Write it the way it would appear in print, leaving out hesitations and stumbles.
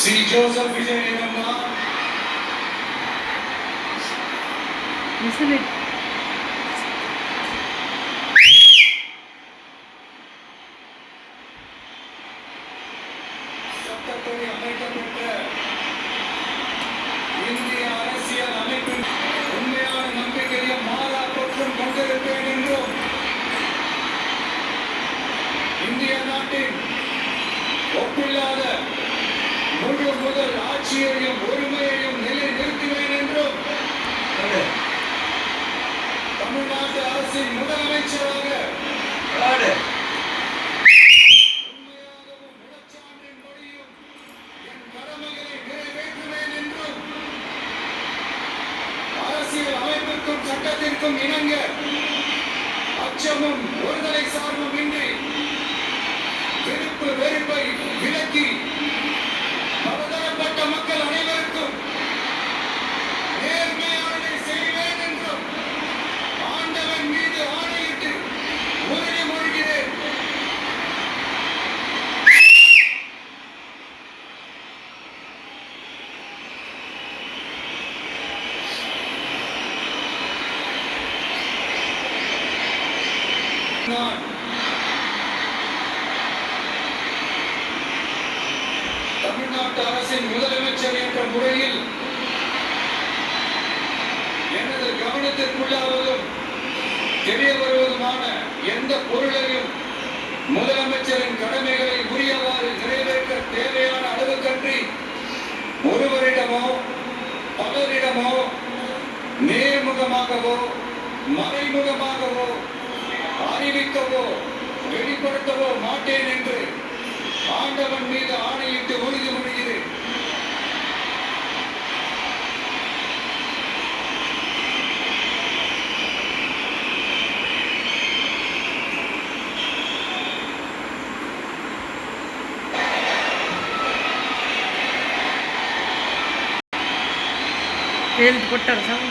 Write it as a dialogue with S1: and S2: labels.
S1: C Joseph விஜயனம்மா சட்டப்படி அமைக்கப்பட்ட இந்திய அரசியல் அமைப்பின் உண்மையான நம்பிக்கையும் மாறா பற்றும் கொண்டிருப்பேன் என்றும் இந்திய நாட்டின் ஒப்பில்லாத முழு முதல் ஆட்சியையும் உரிமையையும் நிலைநிறுத்துவேன் என்றும் தமிழ்நாட்டு அரசின் முதலமைச்சராக உண்மையாகவும் இடச்சான்றின்படியும் என் கடமைகளை நிறைவேற்றுவேன் என்றும் அரசியல் அமைப்பிற்கும் சட்டத்திற்கும் இணங்க அச்சமும் ஒருதலை சார்பும் இன்றி விருப்பு வெறுப்பை விலக்கி பலதரப்பட்ட மக்கள் அனைவருக்கும் நேர்மையானதை செய்வேன் என்றும் ஆண்டவன் மீது ஆணையிட்டு உறுதிமொழிகிறேன். நான் தமிழ்நாட்டு அரசின் முதலமைச்சர் என்ற முறையில் எனது கவனத்திற்குள்ளாவதும் தெரிய வருவதுமான எந்த பொருளையும் முதலமைச்சரின் கடமைகளை உரியவாறு நிறைவேற்ற தேவையான அளவுக்கன்றி ஒருவரிடமோ பலரிடமோ நேர்முகமாகவோ மறைமுகமாகவோ அறிவிக்கவோ வெளிப்படுத்தவோ மாட்டேன் என்று ஆண்டவன் மீது ஆணையிட்டு உறுதிமொழிகிறேன்.
S2: எழுதி போட்டார் சார்